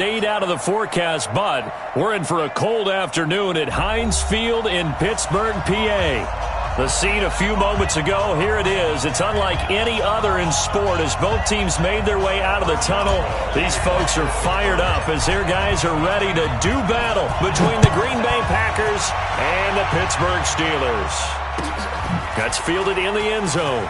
Stayed out of the forecast, but we're in for a cold afternoon at Heinz Field in Pittsburgh, PA. The scene a few moments ago, here it is. It's unlike any other in sport as both teams made their way out of the tunnel. These folks are fired up as their guys are ready to do battle between the Green Bay Packers and the Pittsburgh Steelers. That's fielded in the end zone.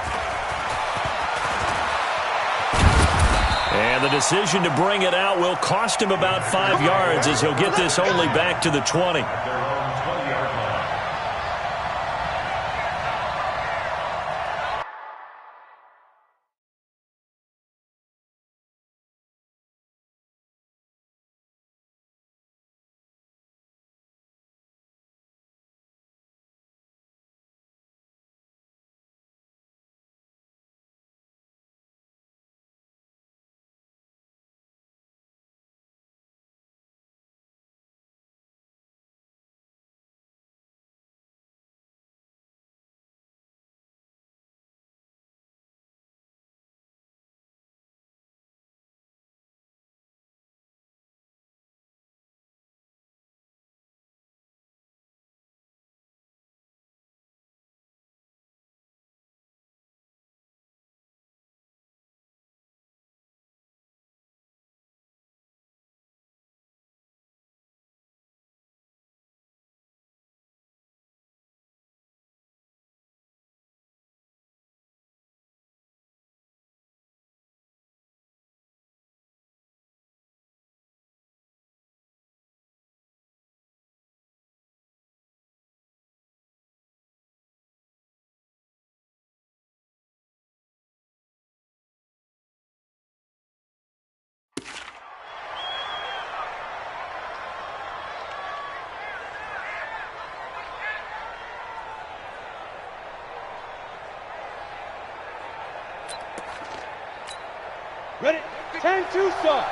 And the decision to bring it out will cost him about 5 yards as he'll get this only back to the 20. Ready? 10-2, son.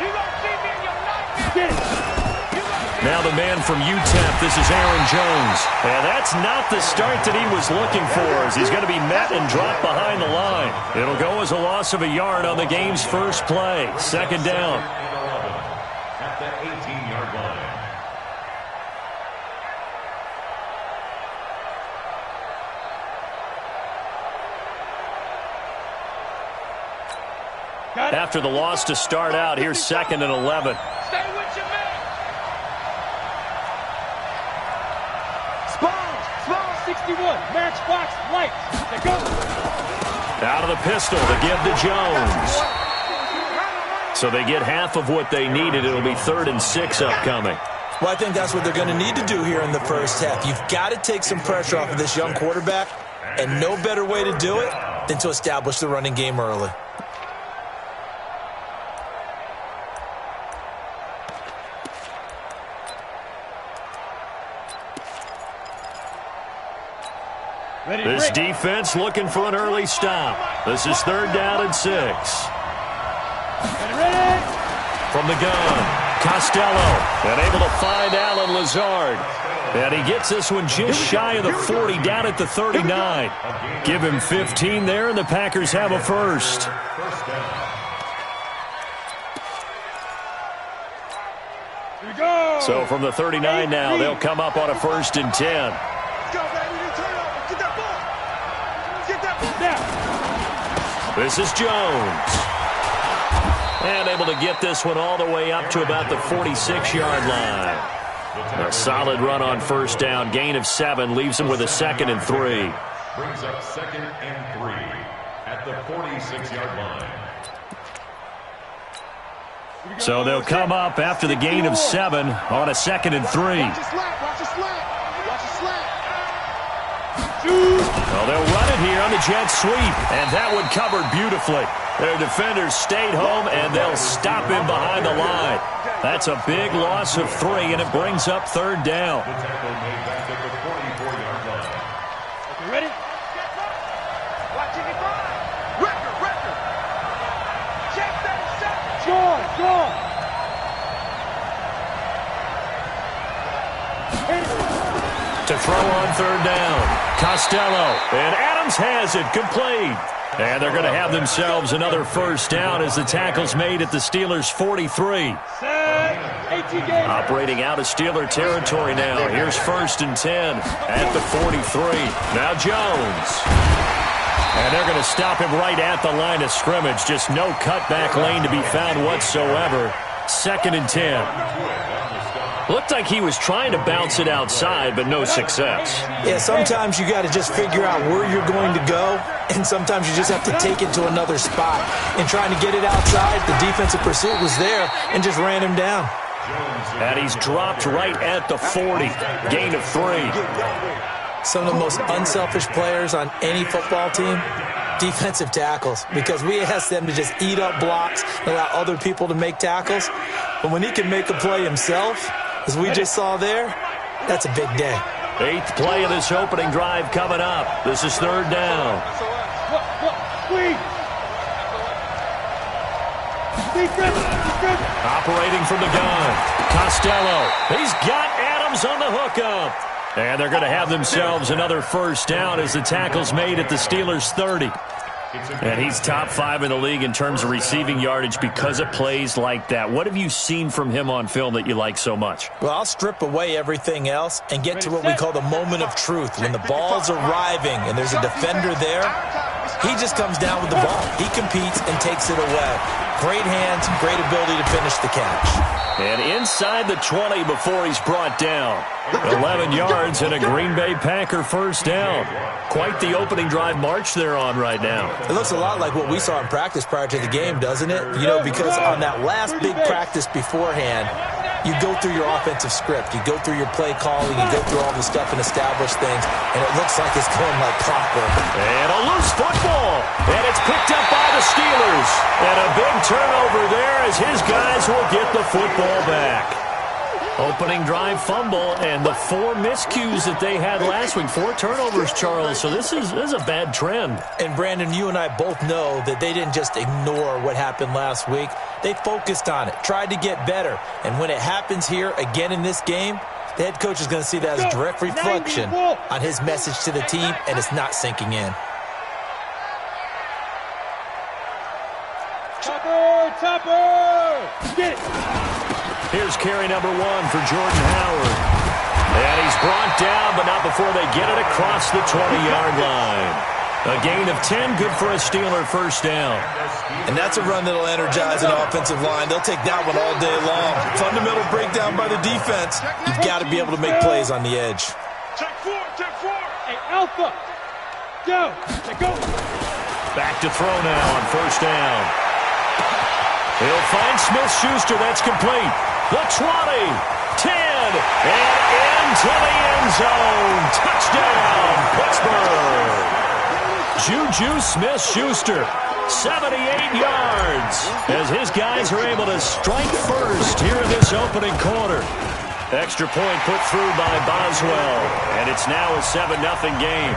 You gon' see me in your nightmare. Get it. Now the man from UTEP, this is Aaron Jones. And that's not the start that he was looking for as he's going to be met and dropped behind the line. It'll go as a loss of a yard on the game's first play. Second down. At the 18-yard line. After the loss to start out, here's 2nd and 11. Stay with your man. Small 61. Matchbox lights. They go. Out of the pistol to give to Jones. So they get half of what they needed. It'll be 3rd and 6 upcoming. Well, I think that's what they're going to need to do here in the first half. You've got to take some pressure off of this young quarterback, and no better way to do it than to establish the running game early. This defense looking for an early stop. This is 3rd down and 6. From the gun, Costello, and able to find Alan Lazard. And he gets this one just shy of the 40, down at the 39. Give him 15 there, and the Packers have a first. So from the 39 now, they'll come up on a 1st and 10. This is Jones. And able to get this one all the way up to about the 46-yard line. A solid run on 1st down. Gain of 7 leaves him with a 2nd and 3. Brings up 2nd and 3 at the 46-yard line. So they'll come up after the gain of 7 on a 2nd and 3. Watch your slap. Watch your slap. Watch your slap. Well, they'll run it here on the jet sweep, and that one covered beautifully. Their defenders stayed home, and they'll stop him behind the line. That's a big loss of 3, and it brings up 3rd down. The tackle made back at the 44-yard line. Okay, ready? Watch it grind. Record. Check that set. Gone. To throw on 3rd down. Costello, and Adams has it complete. And they're going to have themselves another first down as the tackle's made at the Steelers' 43. Operating out of Steeler territory now. Here's 1st and 10 at the 43. Now Jones. And they're going to stop him right at the line of scrimmage. Just no cutback lane to be found whatsoever. 2nd and 10. Looked like he was trying to bounce it outside, but no success. Yeah, sometimes you got to just figure out where you're going to go, and sometimes you just have to take it to another spot. And trying to get it outside, the defensive pursuit was there and just ran him down. And he's dropped right at the 40. Gain of 3. Some of the most unselfish players on any football team, defensive tackles, because we ask them to just eat up blocks and allow other people to make tackles. But when he can make a play himself, as we just saw there, that's a big day. 8th play of this opening drive coming up. This is 3rd down. Operating from the gun. Costello. He's got Adams on the hookup. And they're going to have themselves another first down as the tackle's made at the Steelers' 30. And he's top 5 in the league in terms of receiving yardage because of plays like that. What have you seen from him on film that you like so much? Well, I'll strip away everything else and get to what we call the moment of truth. When the ball's arriving and there's a defender there, he just comes down with the ball. He competes and takes it away. Great hands, great ability to finish the catch. And inside the 20 before he's brought down. 11 yards and a Green Bay Packer first down. Quite the opening drive march they're on right now. It looks a lot like what we saw in practice prior to the game, doesn't it? You know, because on that last big practice beforehand, you go through your offensive script. You go through your play calling. You go through all the stuff and establish things. And it looks like it's going like clockwork. And a loose football. And it's picked up by the Steelers. And a big turnover there as his guys will get the football back. Opening drive fumble and the 4 miscues that they had last week. 4 turnovers, Charles. So this is a bad trend. And, Brandon, you and I both know that they didn't just ignore what happened last week. They focused on it, tried to get better. And when it happens here again in this game, the head coach is going to see that as a direct reflection on his message to the team, and it's not sinking in. Topper! Get it! Here's carry number 1 for Jordan Howard. And he's brought down, but not before they get it across the 20-yard line. A gain of 10, good for a Steeler first down. And that's a run that'll energize an offensive line. They'll take that one all day long. Fundamental breakdown by the defense. You've got to be able to make plays on the edge. Check 4. Hey, Alpha. Go. Back to throw now on first down. He'll find Smith-Schuster. That's complete. The 20, 10, and into the end zone. Touchdown, Pittsburgh. Juju Smith-Schuster, 78 yards, as his guys are able to strike first here in this opening quarter. Extra point put through by Boswell, and it's now a 7-0 game.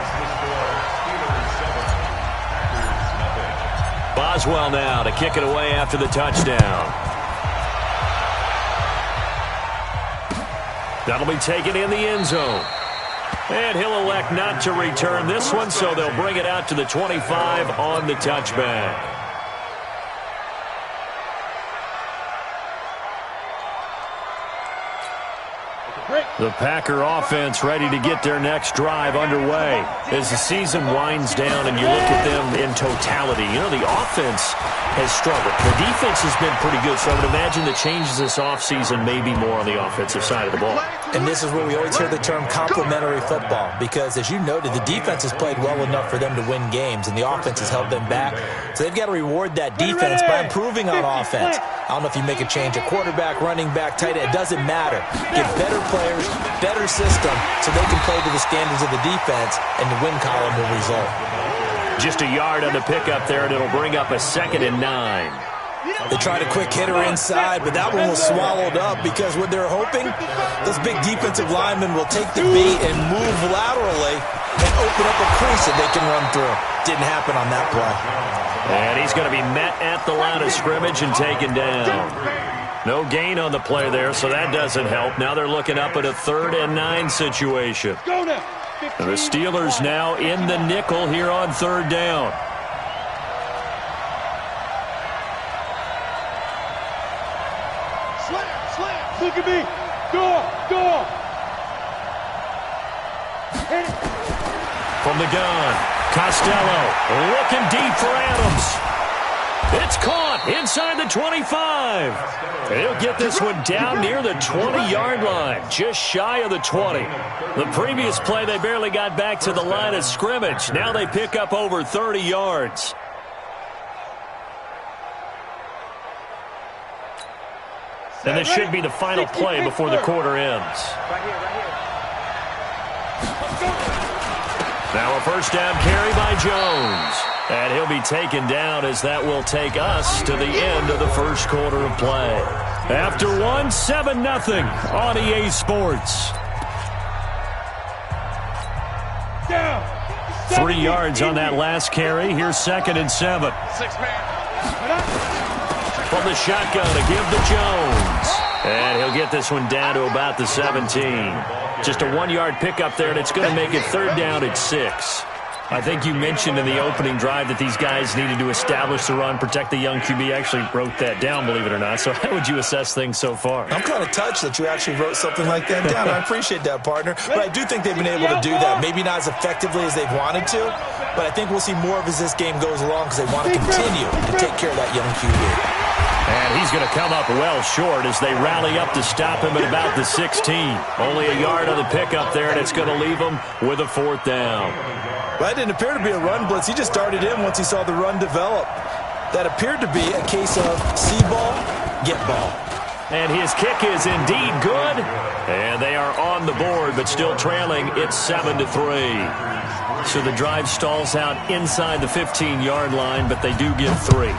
Boswell now to kick it away after the touchdown. That'll be taken in the end zone. And he'll elect not to return this one, so they'll bring it out to the 25 on the touchback. The Packer offense ready to get their next drive underway as the season winds down and you look at them in totality. You know, the offense has struggled. The defense has been pretty good, so I would imagine the changes this offseason may be more on the offensive side of the ball. And this is where we always hear the term complementary football, because as you noted, the defense has played well enough for them to win games, and the offense has held them back. So they've got to reward that defense by improving on offense. I don't know if you make a change at quarterback, running back, tight end. It doesn't matter. Get better players, better system, so they can play to the standards of the defense, and the win column will result. Just a yard on the pickup there, and it'll bring up a 2nd and 9. They tried a quick hitter inside, but that one was swallowed up because what they're hoping, those big defensive linemen will take the beat and move laterally and open up a crease that they can run through. Didn't happen on that play. And he's going to be met at the line of scrimmage and taken down. No gain on the play there, so that doesn't help. Now they're looking up at a 3rd and 9 situation. And the Steelers now in the nickel here on 3rd down. Look at me. Go. From the gun, Costello looking deep for Adams. It's caught inside the 25. He'll get this one down near the 20-yard line, just shy of the 20. The previous play, they barely got back to the line of scrimmage. Now they pick up over 30 yards. And this should be the final play before the quarter ends. Now a first down carry by Jones. And he'll be taken down as that will take us to the end of the first quarter of play. After one, 7-0 on EA Sports. 3 yards on that last carry. Here's 2nd and 7. From the shotgun to give to Jones. And he'll get this one down to about the 17. Just a 1-yard pickup there, and it's going to make it 3rd down at 6. I think you mentioned in the opening drive that these guys needed to establish the run, protect the young QB. I actually wrote that down, believe it or not. So how would you assess things so far? I'm kind of touched that you actually wrote something like that down. I appreciate that, partner. But I do think they've been able to do that. Maybe not as effectively as they've wanted to, but I think we'll see more of as this game goes along because they want to continue to take care of that young QB. And he's going to come up well short as they rally up to stop him at about the 16. Only a yard on the pickup there, and it's going to leave him with a 4th down. Well, that didn't appear to be a run blitz. He just darted in once he saw the run develop. That appeared to be a case of see ball, get ball. And his kick is indeed good. And they are on the board, but still trailing. It's 7-3. So the drive stalls out inside the 15-yard line, but they do get 3.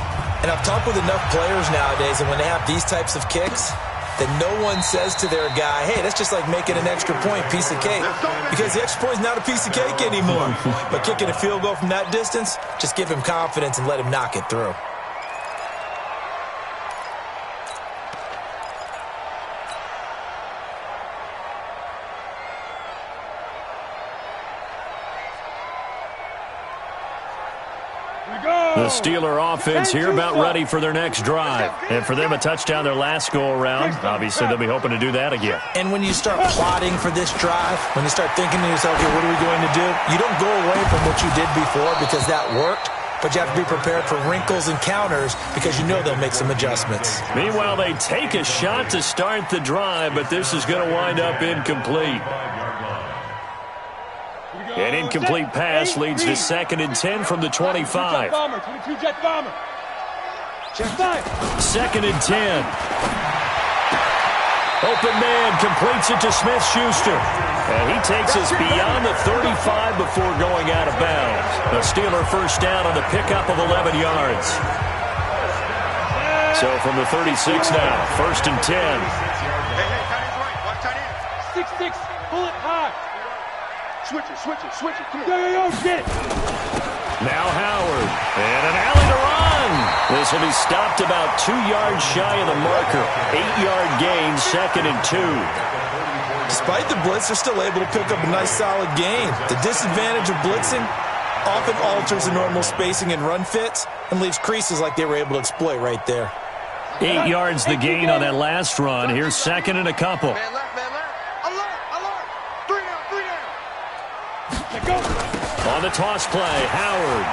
And I've talked with enough players nowadays, and when they have these types of kicks, that no one says to their guy, hey, that's just like making an extra point, piece of cake. Because the extra point is not a piece of cake anymore. But kicking a field goal from that distance, just give him confidence and let him knock it through. The Steeler offense here about ready for their next drive. And for them, a touchdown their last go-around. Obviously, they'll be hoping to do that again. And when you start plotting for this drive, when you start thinking to yourself, okay, what are we going to do? You don't go away from what you did before because that worked, but you have to be prepared for wrinkles and counters because you know they'll make some adjustments. Meanwhile, they take a shot to start the drive, but this is going to wind up incomplete. An incomplete pass leads to 2nd and 10 from the 25. 2nd and 10. Open man completes it to Smith-Schuster. And he takes us beyond the 35 before going out of bounds. A Steeler first down on the pickup of 11 yards. So from the 36 now, 1st and 10. Hey, tight end's right. Watch tight end. 6-6. Pull it high. Switch it. Come on. Get it. Now Howard. And an alley to run. This will be stopped about 2 yards shy of the marker. 8-yard gain, 2nd and 2. Despite the blitz, they're still able to pick up a nice solid gain. The disadvantage of blitzing often alters the normal spacing and run fits and leaves creases like they were able to exploit right there. 8 yards the gain on that last run. Here's 2nd and a couple. Man left. Alert. 3 down. Go. On the toss play, Howard.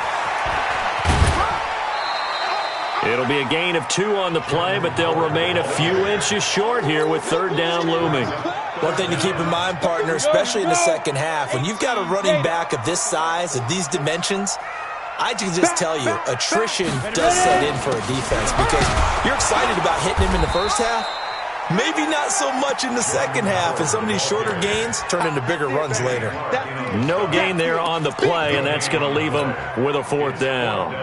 It'll be a gain of 2 on the play, but they'll remain a few inches short here with 3rd down looming. One thing to keep in mind, partner, especially in the second half, when you've got a running back of this size, of these dimensions, I can just tell you, attrition does set in for a defense because you're excited about hitting him in the first half. Maybe not so much in the second half, and some of these shorter gains turn into bigger runs later. No gain there on the play, and that's going to leave them with a 4th down.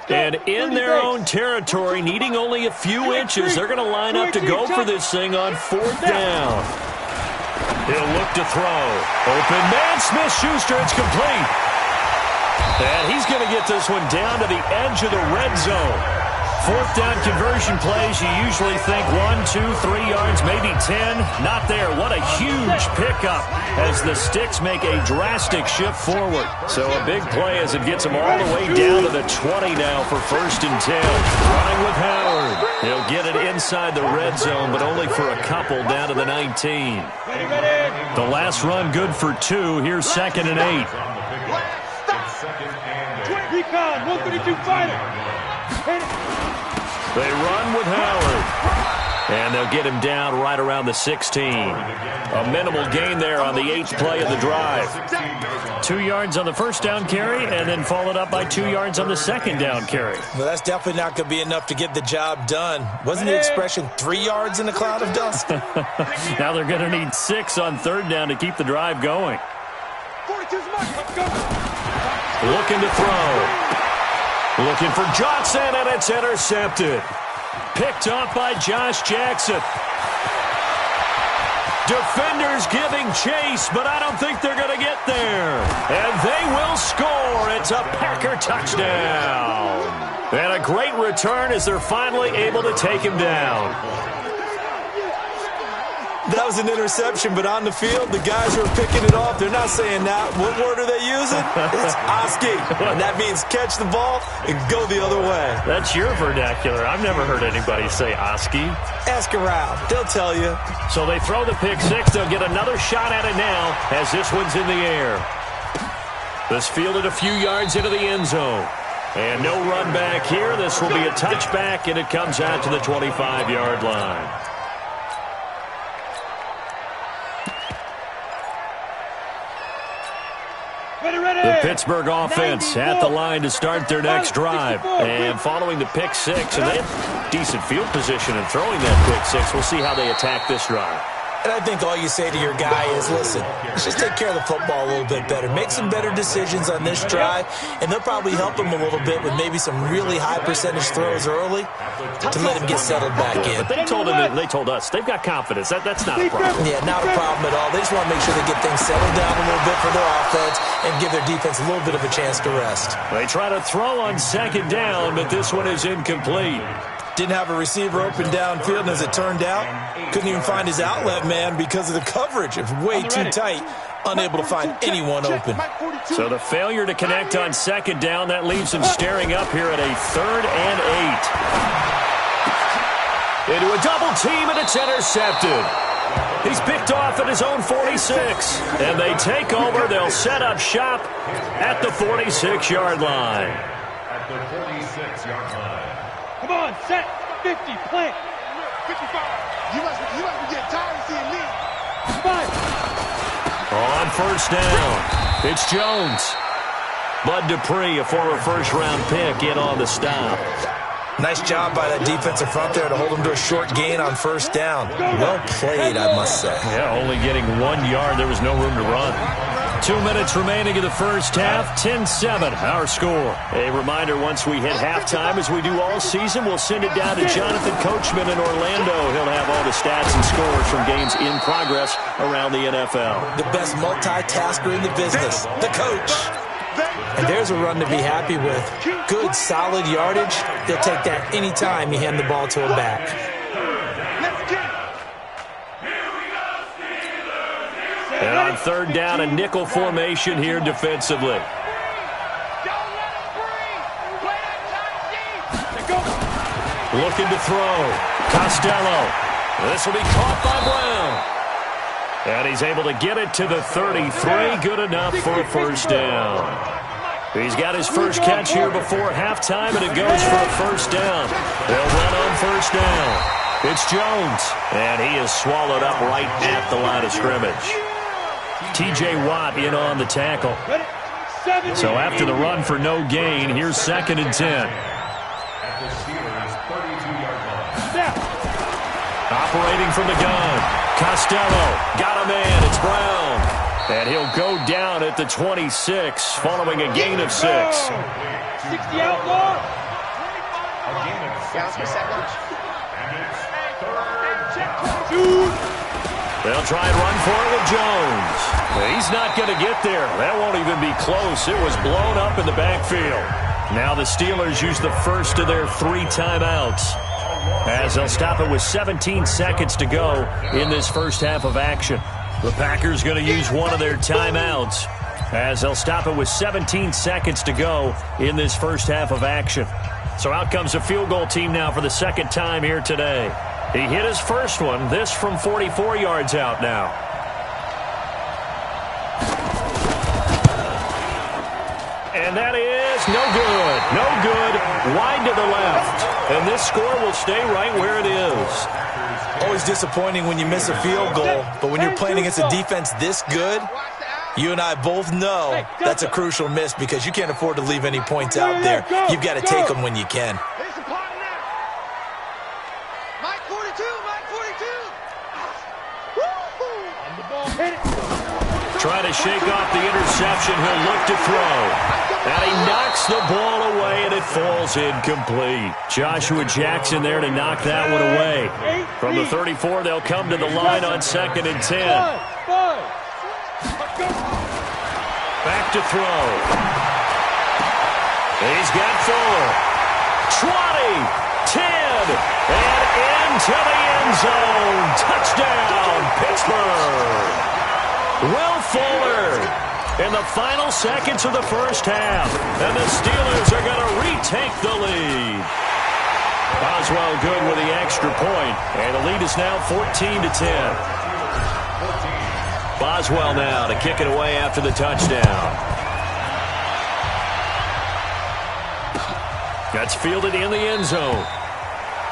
And in their own territory, needing only a few inches, they're going to line up to go for this thing on 4th down. He'll look to throw. Open man, Smith-Schuster, it's complete. And he's going to get this one down to the edge of the red zone. 4th down conversion plays, you usually think 1, 2, 3 yards, maybe 10. Not there. What a huge huge pickup as the Sticks make a drastic shift forward. So a big play as it gets them all the way down to the 20 now for 1st and 10. Running with Howard. He'll get it inside the red zone, but only for a couple down to the 19. The last run good for 2. Here's 2nd and 8. Recon, 132 fighter. They run with Howard. And they'll get him down right around the 16. A minimal gain there on the 8th play of the drive. 2 yards on the first down carry, and then followed up by 2 yards on the second down carry. Well, that's definitely not going to be enough to get the job done. Wasn't the expression 3 yards in a cloud of dust? Now they're going to need 6 on 3rd down to keep the drive going. Looking to throw. Looking for Johnson, and it's intercepted. Picked off by Josh Jackson. Defenders giving chase, but I don't think they're going to get there. And they will score. It's a Packer touchdown. And a great return as they're finally able to take him down. That was an interception, but on the field, the guys who are picking it off, they're not saying that. What word are they using? It's Oski. And that means catch the ball and go the other way. That's your vernacular. I've never heard anybody say Oski. Ask around. They'll tell you. So they throw the pick 6. They'll get another shot at it now as this one's in the air. This fielded a few yards into the end zone. And no run back here. This will be a touchback, and it comes out to the 25-yard line. The Pittsburgh offense at the line to start their next drive. And following the pick 6, and they have decent field position in throwing that pick 6. We'll see how they attack this drive. And I think all you say to your guy is, listen, let's just take care of the football a little bit better. Make some better decisions on this drive, and they'll probably help him a little bit with maybe some really high percentage throws early to let him get settled back in. But they told us they've got confidence. That's not a problem. Yeah, not a problem at all. They just want to make sure they get things settled down a little bit for their offense and give their defense a little bit of a chance to rest. They try to throw on 2nd down, but this one is incomplete. Didn't have a receiver open downfield, and as it turned out, couldn't even find his outlet man because of the coverage. It was way too tight, unable to find anyone open. So the failure to connect on 2nd down, that leaves him staring up here at a 3rd and 8. Into a double team, and it's intercepted. He's picked off at his own 46. And they take over. They'll set up shop at the 46-yard line. At the 46-yard line. Come on, set, 50, plant. 55. You must be getting tired of seeing me. Come on. On 1st down, it's Jones. Bud Dupree, a former first-round pick, in on the stop. Nice job by that defensive front there to hold him to a short gain on 1st down. Well played, I must say. Yeah, only getting 1 yard. There was no room to run. 2 minutes remaining in the first half. 10-7, our score. A reminder, once we hit halftime, as we do all season, we'll send it down to Jonathan Coachman in Orlando. He'll have all the stats and scores from games in progress around the NFL. The best multitasker in the business, the coach. And there's a run to be happy with. Good, solid yardage. He'll take that anytime you hand the ball to a back. And on 3rd down, a nickel formation here defensively. Looking to throw. Costello. This will be caught by Brown. And he's able to get it to the 33. Good enough for a 1st down. He's got his first catch here before halftime, and it goes for a 1st down. They'll run on 1st down. It's Jones, and he is swallowed up right at the line of scrimmage. T.J. Watt in on the tackle. So after the run for no gain, here's 2nd and 10. At the Steelers' 32-yard line. Operating from the gun. Costello got a man. It's Brown. And he'll go down at the 26 following a gain of 6. 60 outlaw. A gain of 6 yards. And it's 3rd. They'll try and run for it with Jones. He's not going to get there. That won't even be close. It was blown up in the backfield. Now the Steelers use the first of their 3 timeouts, as they'll stop it with 17 seconds to go in this first half of action. The Packers going to use one of their timeouts as they'll stop it with 17 seconds to go in this first half of action. So out comes a field goal team now for the second time here today. He hit his first one, this from 44 yards out now. And that is no good. No good. Wide to the left. And this score will stay right where it is. Always disappointing when you miss a field goal, but when you're playing against a defense this good, you and I both know that's a crucial miss because you can't afford to leave any points out there. You've got to take them when you can. Mike 42, Mike 42. Try to shake off the interception. He'll look to throw. And he knocks the ball away, and it falls incomplete. Joshua Jackson there to knock that one away. From the 34, they'll come to the line on 2nd and 10. Back to throw. He's got Fuller. 20, 10, and into the end zone. Touchdown, Pittsburgh. Will Fuller in the final seconds of the first half. And the Steelers are going to retake the lead. Boswell good with the extra point. And the lead is now 14-10. Boswell now to kick it away after the touchdown. That's fielded in the end zone.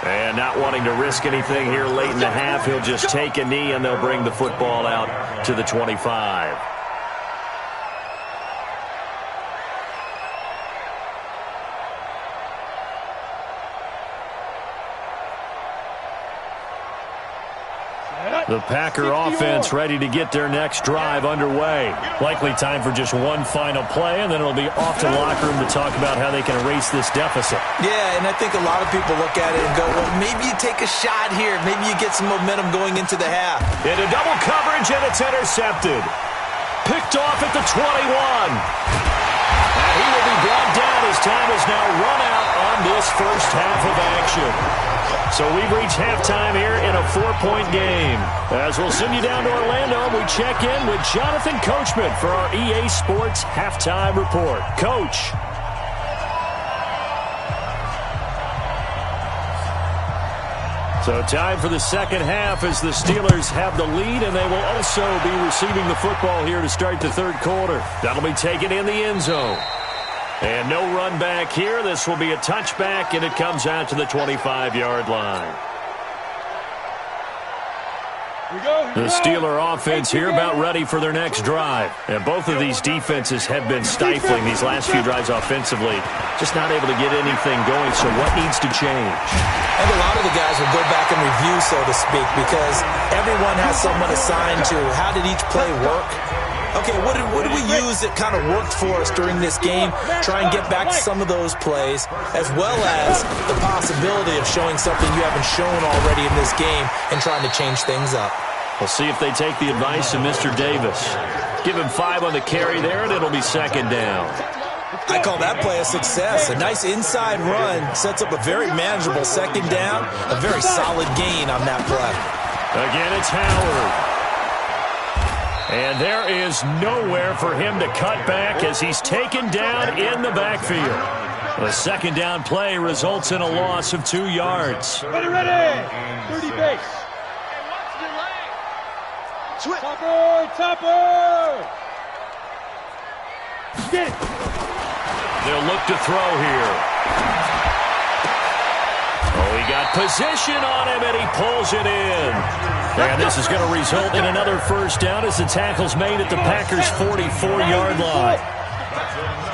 And not wanting to risk anything here late in the half, he'll just take a knee and they'll bring the football out to the 25. The Packer offense ready to get their next drive underway. Likely time for just one final play, and then it'll be off to the locker room to talk about how they can erase this deficit. Yeah, and I think a lot of people look at it and go, well, maybe you take a shot here. Maybe you get some momentum going into the half. Into double coverage, and it's intercepted. Picked off at the 21. And he will be brought down as time is now run out on this first half of action. So we've reached halftime here in a 4-point game. As we'll send you down to Orlando, we check in with Jonathan Coachman for our EA Sports Halftime Report. Coach. So time for the second half as the Steelers have the lead, and they will also be receiving the football here to start the third quarter. That'll be taken in the end zone. And no run back here. This will be a touchback, and it comes out to the 25-yard line. The Steeler offense here about ready for their next drive. And both of these defenses have been stifling these last few drives offensively. Just not able to get anything going, so what needs to change? And a lot of the guys will go back and review, so to speak, because everyone has someone assigned to how did each play work. Okay, what did we use that kind of worked for us during this game? Try and get back to some of those plays, as well as the possibility of showing something you haven't shown already in this game and trying to change things up. We'll see if they take the advice of Mr. Davis. Give him 5 on the carry there, and it'll be second down. I call that play a success. A nice inside run sets up a very manageable second down, a very solid gain on that play. Again, it's Howard. And there is nowhere for him to cut back as he's taken down in the backfield. The second down play results in a loss of 2 yards. Ready, 30 base. Topper! Get it! They'll look to throw here. Oh, he got position on him, and he pulls it in. And this is going to result in another first down as the tackle's made at the Packers' 44-yard line.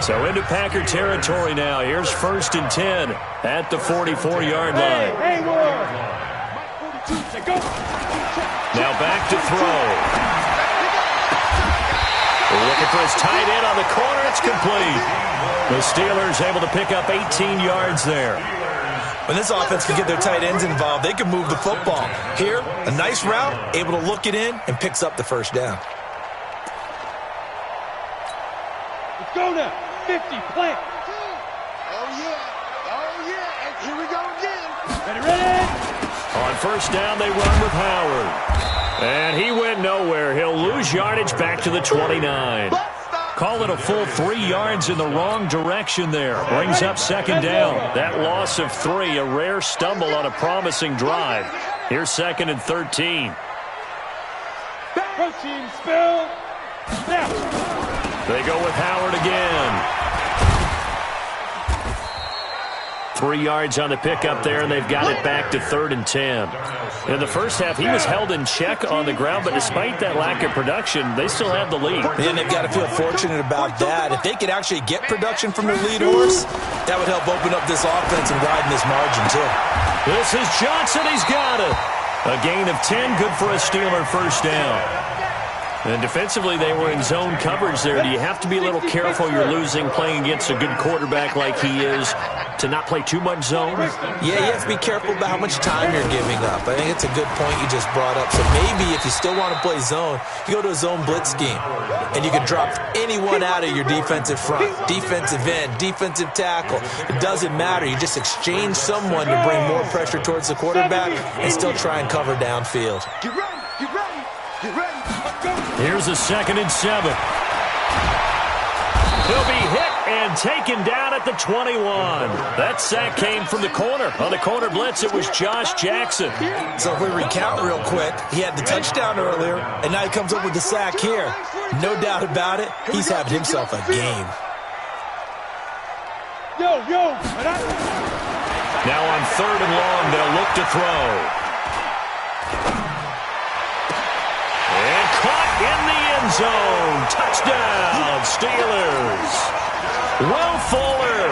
So into Packer territory now. Here's 1st and 10 at the 44-yard line. Now back to throw. Looking for his tight end on the corner. It's complete. The Steelers able to pick up 18 yards there. When this offense can get their tight ends involved, they can move the football. Here, a nice route, able to look it in, and picks up the first down. Let's go now. 50, plant. Oh, yeah. And here we go again. Ready? On first down, they run with Howard. And he went nowhere. He'll lose yardage back to the 29. Call it a full 3 yards in the wrong direction there. Brings up second down. That loss of 3, a rare stumble on a promising drive. Here's 2nd and 13. Protein spill. Snap. They go with Howard again. 3 yards on the pickup there, and they've got it back to 3rd and 10. In the first half, he was held in check on the ground, but despite that lack of production, they still have the lead. And they've got to feel fortunate about that. If they could actually get production from their lead horse, that would help open up this offense and widen this margin, too. This is Johnson. He's got it. A gain of 10, good for a Steeler first down. And defensively, they were in zone coverage there. Do you have to be a little careful? You're losing, playing against a good quarterback like he is, to not play too much zone? Yeah, you have to be careful about how much time you're giving up. I think it's a good point you just brought up. So maybe if you still want to play zone, you go to a zone blitz scheme, and you can drop anyone out of your defensive front, defensive end, defensive tackle. It doesn't matter. You just exchange someone to bring more pressure towards the quarterback and still try and cover downfield. Get ready. Get ready. Get ready. Here's a 2nd and 7. He'll be hit and taken down at the 21. That sack came from the corner. On the corner blitz, it was Josh Jackson. So if we recount real quick, he had the touchdown earlier, and now he comes up with the sack here. No doubt about it, he's having himself a game. Yo. Now on 3rd and long, they'll look to throw. And caught in the end zone. Touchdown, Steelers. Will Fuller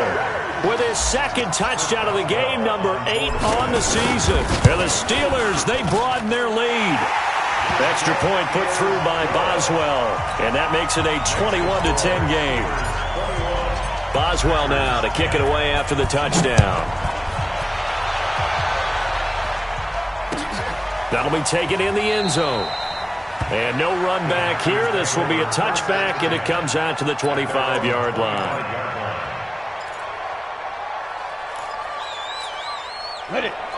with his 2nd touchdown of the game, number 8 on the season. And the Steelers, they broaden their lead. Extra point put through by Boswell, and that makes it a 21-10 game. Boswell now to kick it away after the touchdown. That'll be taken in the end zone. And no run back here. This will be a touchback, and it comes out to the 25-yard line.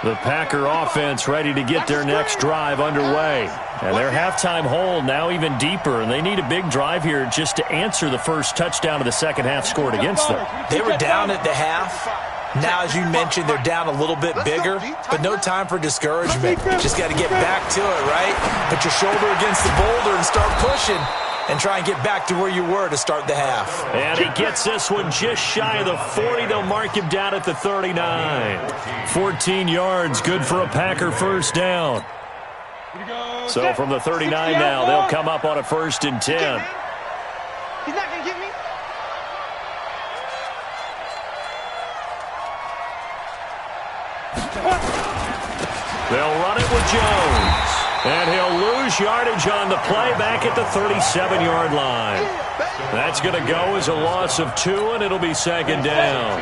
The Packer offense ready to get their next drive underway. And their halftime hole now even deeper, and they need a big drive here just to answer the first touchdown of the second half scored against them. They were down at the half. Now, as you mentioned, they're down a little bit bigger, but no time for discouragement. Just got to get back to it, right? Put your shoulder against the boulder and start pushing and try and get back to where you were to start the half. And he gets this one just shy of the 40. They'll mark him down at the 39. 14 yards, good for a Packer first down. So from the 39 now, they'll come up on a 1st and 10. He's not going to get me. They'll run it with Jones. And he'll lose yardage on the play back at the 37-yard line. That's going to go as a loss of 2, and it'll be 2nd down.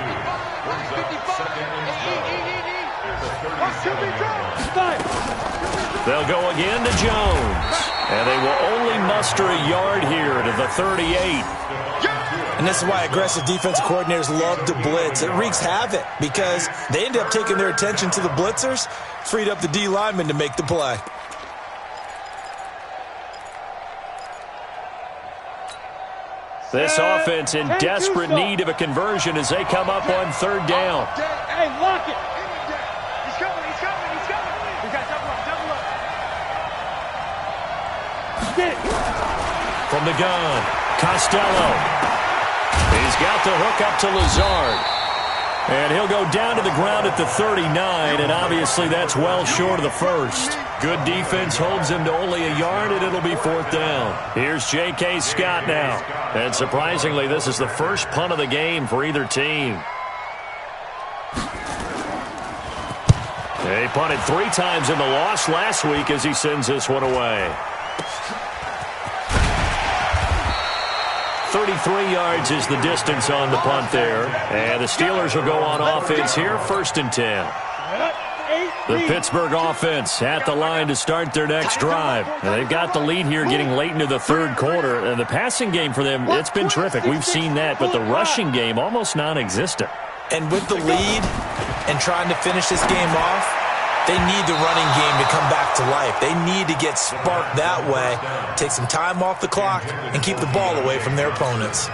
They'll go again to Jones. And they will only muster a yard here to the 38. And this is why aggressive defensive coordinators love to blitz. It wreaks havoc because they end up taking their attention to the blitzers, freed up the D lineman to make the play. This offense in desperate need of a conversion as they come up on 3rd down. Hey, lock it. He's coming. We got double up. Get it. From the gun, Costello. He's got the hook up to Lazard. And he'll go down to the ground at the 39, and obviously that's well short of the first. Good defense holds him to only a yard, and it'll be 4th down. Here's J.K. Scott now. And surprisingly, this is the first punt of the game for either team. They punted 3 times in the loss last week as he sends this one away. 33 yards is the distance on the punt there. And the Steelers will go on offense here, 1st and 10. The Pittsburgh offense at the line to start their next drive. And they've got the lead here getting late into the 3rd quarter. And the passing game for them, it's been terrific. We've seen that, but the rushing game almost non-existent. And with the lead and trying to finish this game off, They need the running game to come back to life. They need to get sparked that way, take some time off the clock, and keep the ball away from their opponents.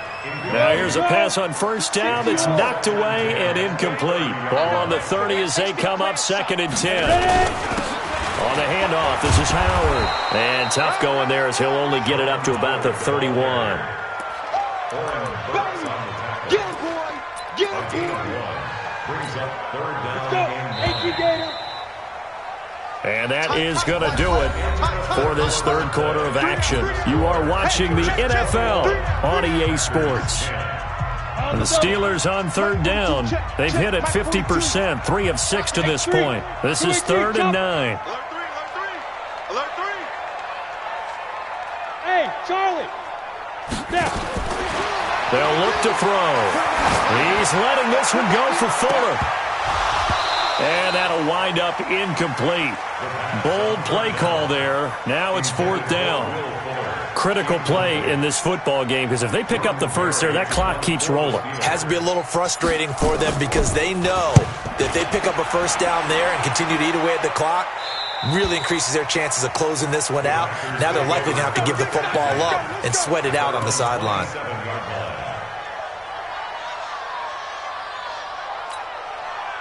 Now here's a pass on first down that's knocked away and incomplete. Ball on the 30 as they come up 2nd and 10. On the handoff, this is Howard. And tough going there as he'll only get it up to about the 31. Get him, boy! Get him, boy! Brings up 3rd down. And that is going to do it for this 3rd quarter of action. You are watching the NFL on EA Sports. The Steelers on 3rd down. They've hit it 50%, 3 of 6 to this point. This is 3rd and 9. Alert 3. Hey, Charlie. Step. They'll look to throw. He's letting this one go for Fuller. And that'll wind up incomplete. Bold play call there. Now it's 4th down. Critical play in this football game because if they pick up the first there, that clock keeps rolling. Has to be a little frustrating for them because they know that if they pick up a first down there and continue to eat away at the clock, really increases their chances of closing this one out. Now they're likely going to have to give the football up and sweat it out on the sideline.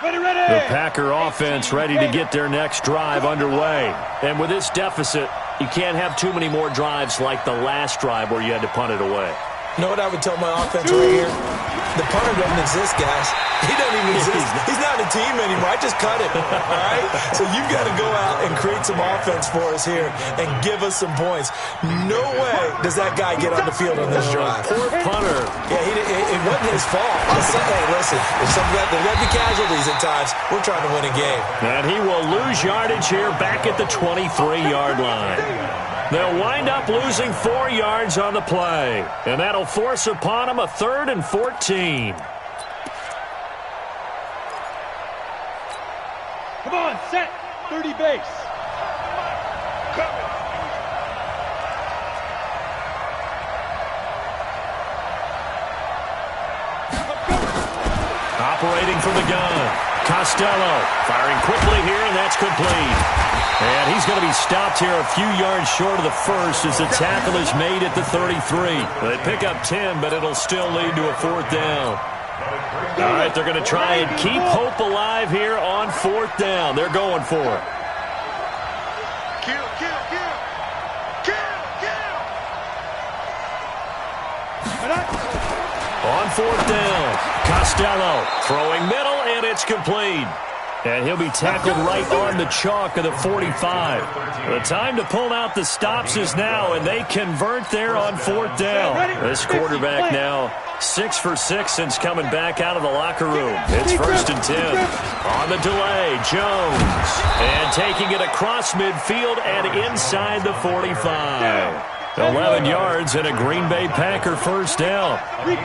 The Packer offense ready to get their next drive underway. And with this deficit, you can't have too many more drives like the last drive where you had to punt it away. You know what I would tell my offense right here? The punter doesn't exist, guys. He doesn't even exist. He's not a team anymore. I just cut him, all right? So you've got to go out and create some offense for us here and give us some points. No way does that guy get on the field on this drive. Poor punter. Yeah, it wasn't his fault. Hey, listen, if there's going to be casualties at times, we're trying to win a game. And he will lose yardage here back at the 23-yard line. They'll wind up losing 4 yards on the play. And that'll force upon them a 3rd and 14. Come on, set. 30 base. Coming. Operating from the gun. Costello firing quickly here, and that's complete. And he's going to be stopped here a few yards short of the first as the tackle is made at the 33. They pick up 10, but it'll still lead to a 4th down. All right, they're going to try and keep hope alive here on 4th down. They're going for it. Kill. On 4th down, Costello throwing middle, and it's complete. And he'll be tackled right on the chalk of the 45. The time to pull out the stops is now, and they convert there on 4th down. This quarterback now 6 for 6 since coming back out of the locker room. It's 1st and 10. On the delay, Jones. And taking it across midfield and inside the 45. 11 yards and a Green Bay Packer 1st down.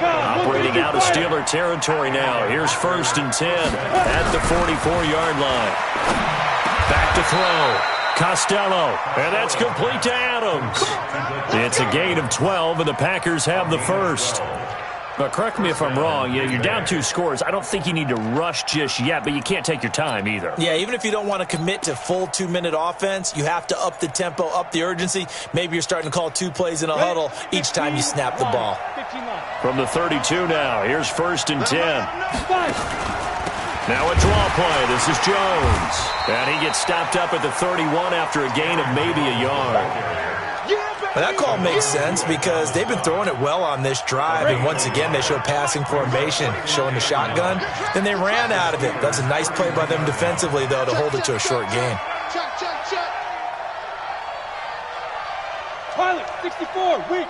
Operating out of Steeler territory now. Here's 1st and 10 at the 44-yard line. Back to throw. Costello. And that's complete to Adams. It's a gain of 12, and the Packers have the first. But correct me if I'm wrong, you're down 2 scores. I don't think you need to rush just yet, but you can't take your time either. Yeah, even if you don't want to commit to full 2-minute offense, you have to up the tempo, up the urgency. Maybe you're starting to call 2 plays in a huddle each time you snap the ball. From the 32 now, here's 1st and 10. Now a draw play. This is Jones. And he gets stopped up at the 31 after a gain of maybe a yard. Well, that call makes sense because they've been throwing it well on this drive, and once again they show passing formation, showing the shotgun. Then they ran out of it. That's a nice play by them defensively, though, to hold it to a short gain. Pilot, 64, weak.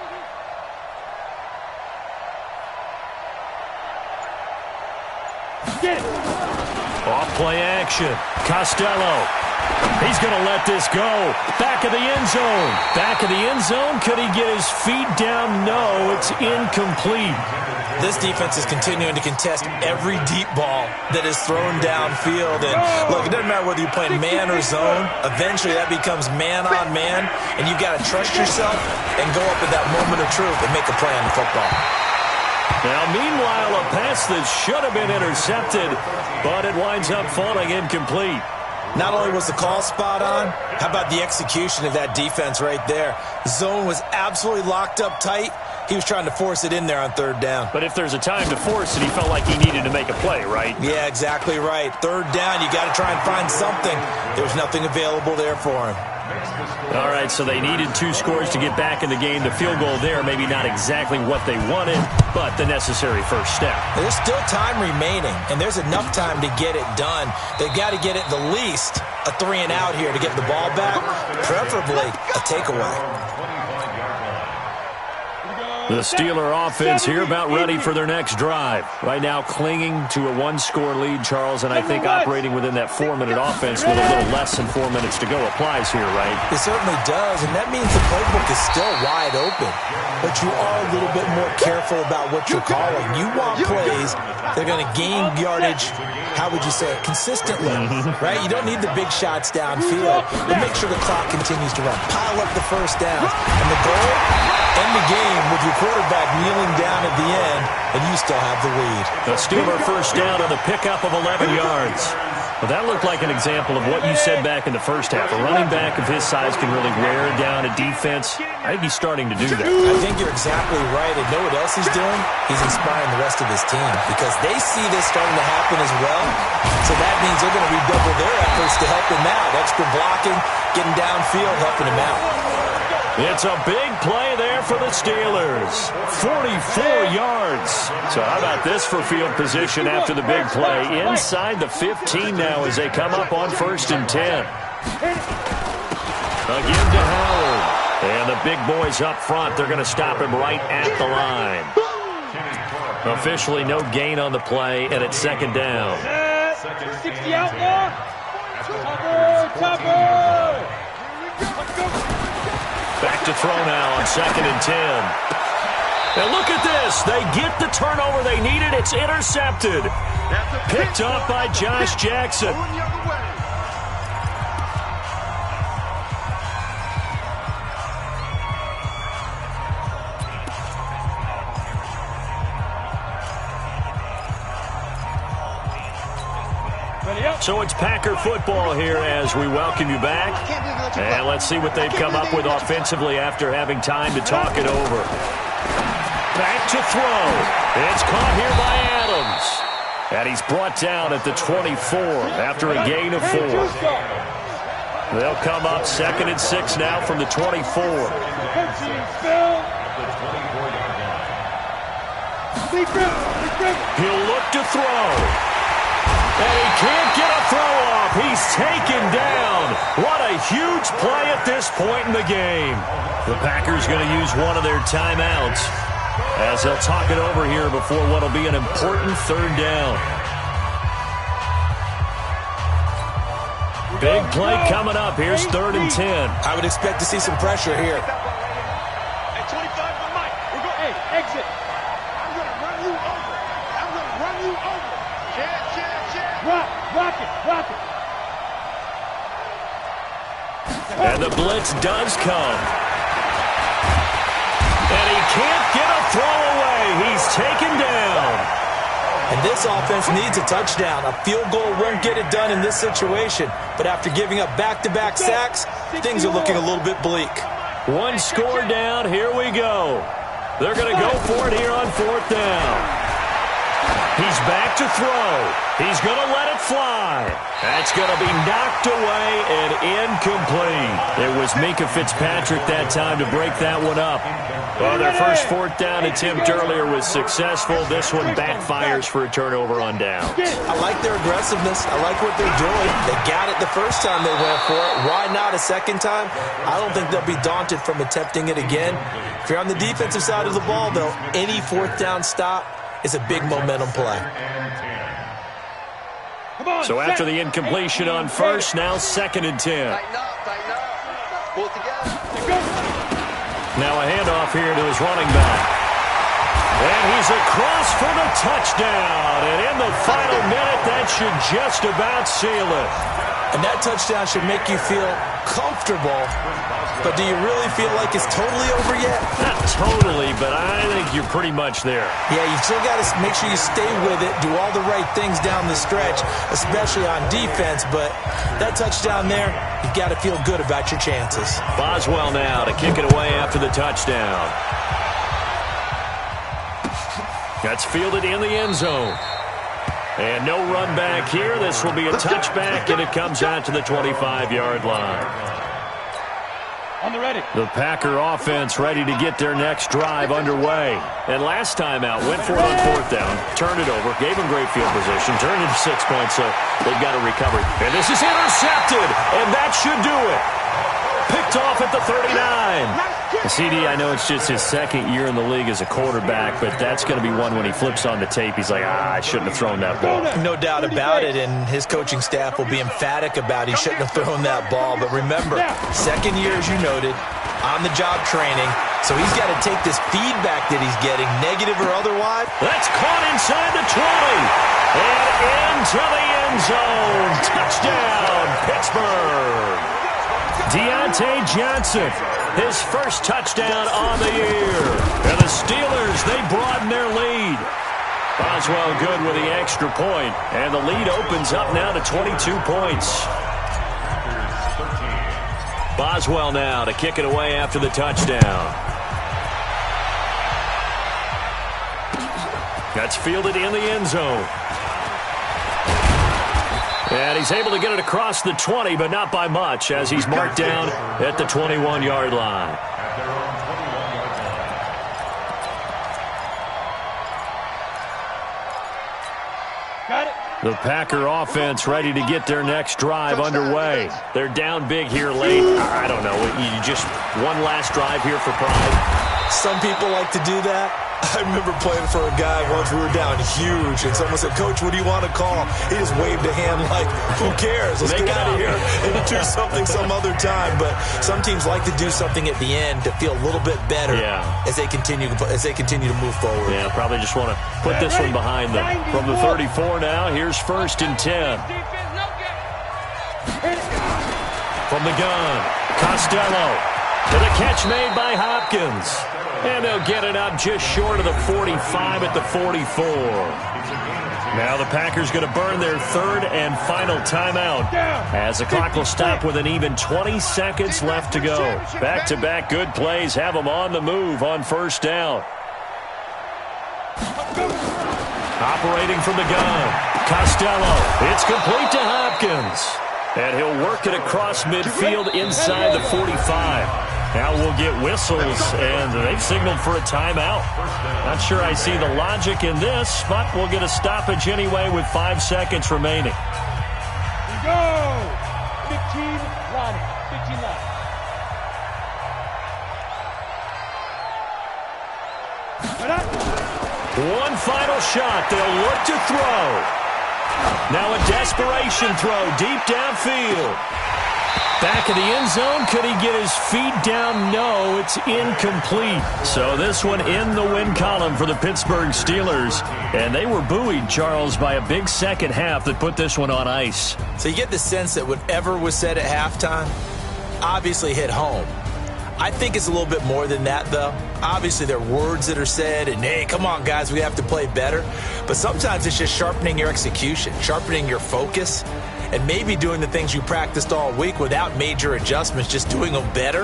Get it. Off play action. Costello. He's going to let this go. Back of the end zone. Back of the end zone. Could he get his feet down? No, it's incomplete. This defense is continuing to contest every deep ball that is thrown downfield. And look, it doesn't matter whether you're playing man or zone. Eventually that becomes man on man, and you've got to trust yourself and go up at that moment of truth and make a play on the football. Now, meanwhile, a pass that should have been intercepted, but it winds up falling incomplete. Not only was the call spot on, how about the execution of that defense right there? The zone was absolutely locked up tight. He was trying to force it in there on third down. But if there's a time to force it, he felt like he needed to make a play, right? Yeah, exactly right. Third down, you got to try and find something. There's nothing available there for him. All right, so they needed 2 scores to get back in the game. The field goal there, maybe not exactly what they wanted, but the necessary first step. There's still time remaining, and there's enough time to get it done. They've got to get at the least a 3-and-out here to get the ball back, preferably a takeaway. The Steeler offense here about ready for their next drive. Right now clinging to a 1-score lead, Charles, and I think operating within that 4-minute offense with a little less than 4 minutes to go applies here, right? It certainly does, and that means the playbook is still wide open. But you are a little bit more careful about what you're calling. You want plays that are going to gain yardage, how would you say it, consistently, right? You don't need the big shots downfield, but make sure the clock continues to run. Pile up the first downs. And the goal, end the game with your quarterback kneeling down at the end, and you still have the lead. The Steeler first down on the pickup of 11 yards. Well, that looked like an example of what you said back in the first half. A running back of his size can really wear down a defense. I think he's starting to do that. I think you're exactly right. And know what else he's doing? He's inspiring the rest of his team because they see this starting to happen as well. So that means they're going to redouble their efforts to help him out. Extra blocking, getting downfield, helping him out. It's a big play there for the Steelers. 44 yards. So how about this for field position after the big play? Inside the 15 now as they come up on 1st and 10. Again to Howard. And the big boys up front, they're going to stop him right at the line. Officially no gain on the play, and it's 2nd down. 60 outlaw. Topper. Back to throw now on 2nd and 10. And look at this. They get the turnover they needed. It's intercepted. Picked up by Josh Jackson. So it's Packer football here as we welcome you back. And let's see what they've come up with offensively after having time to talk it over. Back to throw. It's caught here by Adams. And he's brought down at the 24 after a gain of 4. They'll come up 2nd and 6 now from the 24. He'll look to throw. And he can't get a throw off. He's taken down. What a huge play at this point in the game. The Packers going to use one of their timeouts as they'll talk it over here before what will be an important 3rd down. Big play coming up. Here's 3rd and 10. I would expect to see some pressure here. At 25 for Mike. We're going, hey, exit. I'm going to run you over. I'm going to run you over. Rock it. And the blitz does come. And he can't get a throw away. He's taken down. And this offense needs a touchdown. A field goal won't get it done in this situation. But after giving up back-to-back sacks, things are looking a little bit bleak. 1 score down. Here we go. They're going to go for it here on 4th down. He's back to throw. He's going to let it fly. That's going to be knocked away and incomplete. It was Minkah Fitzpatrick that time to break that one up. Well, their first 4th down attempt earlier was successful. This one backfires for a turnover on downs. I like their aggressiveness. I like what they're doing. They got it the first time they went for it. Why not a second time? I don't think they'll be daunted from attempting it again. If you're on the defensive side of the ball, though, any 4th down stop is a big momentum play. So after the incompletion on 1st, now 2nd and 10. Now a handoff here to his running back. And he's across for the touchdown. And in the final minute, that should just about seal it. And that touchdown should make you feel comfortable. But do you really feel like it's totally over yet? Not totally, but I think you're pretty much there. Yeah, you still got to make sure you stay with it, do all the right things down the stretch, especially on defense. But that touchdown there, you've got to feel good about your chances. Boswell now to kick it away after the touchdown. That's fielded in the end zone. And no run back here. This will be a touchback, and it comes out to the 25-yard line. On the ready. The Packer offense ready to get their next drive underway. And last time out, went for it on fourth down, turned it over, gave them great field position, turned it to 6 points, so they've got to recover. And this is intercepted, and that should do it. Picked off at the 39. CD, I know it's just his second year in the league as a quarterback, but that's going to be one when he flips on the tape. He's like, I shouldn't have thrown that ball. No doubt about it, and his coaching staff will be emphatic about he shouldn't have thrown that ball. But remember, second year, as you noted, on-the-job training, so he's got to take this feedback that he's getting, negative or otherwise. That's caught inside the 20, and into the end zone. Touchdown, Pittsburgh. Deontay Johnson, his first touchdown on the year. And the Steelers, they broaden their lead. Boswell good with the extra point, and the lead opens up now to 22 points. Boswell now to kick it away after the touchdown. That's fielded in the end zone. And he's able to get it across the 20, but not by much, as he's marked down at the 21-yard line. Got it. The Packer offense ready to get their next drive underway. They're down big here late. I don't know. You just one last drive here for pride. Some people like to do that. I remember playing for a guy once. We were down huge, and someone said, Coach, what do you want to call? He just waved a hand like, who cares? Let's get out of here and do something some other time. But some teams like to do something at the end to feel a little bit better as they continue to move forward. Yeah, probably just want to put this one behind them. From the 34 now, here's 1st and 10. From the gun, Costello to the catch made by Hopkins. And they'll get it up just short of the 45 at the 44. Now the Packers going to burn their third and final timeout as the clock will stop with an even 20 seconds left to go. Back-to-back good plays have them on the move on first down. Operating from the gun, Costello. It's complete to Hopkins. And he'll work it across midfield inside the 45. Now we'll get whistles, and they've signaled for a timeout. Not sure I see the logic in this, but we'll get a stoppage anyway with 5 seconds remaining. We go! 15 line. 15 line. One final shot. They'll look to throw. Now a desperation throw deep downfield. Back in the end zone, could he get his feet down? No, it's incomplete. So this one in the win column for the Pittsburgh Steelers. And they were buoyed, Charles, by a big second half that put this one on ice. So you get the sense that whatever was said at halftime obviously hit home. I think it's a little bit more than that, though. Obviously, there are words that are said, and, hey, come on, guys, we have to play better. But sometimes it's just sharpening your execution, sharpening your focus, and maybe doing the things you practiced all week without major adjustments, just doing them better.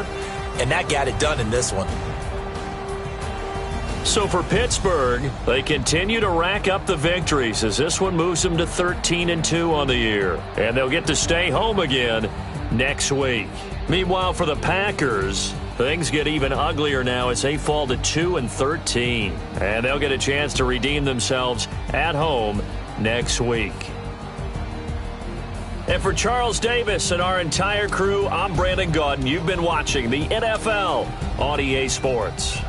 And that got it done in this one. So for Pittsburgh, they continue to rack up the victories as this one moves them to 13-2 on the year. And they'll get to stay home again next week. Meanwhile, for the Packers, things get even uglier now as they fall to 2-13. And they'll get a chance to redeem themselves at home next week. And for Charles Davis and our entire crew, I'm Brandon Gaudin. You've been watching the NFL on EA Sports.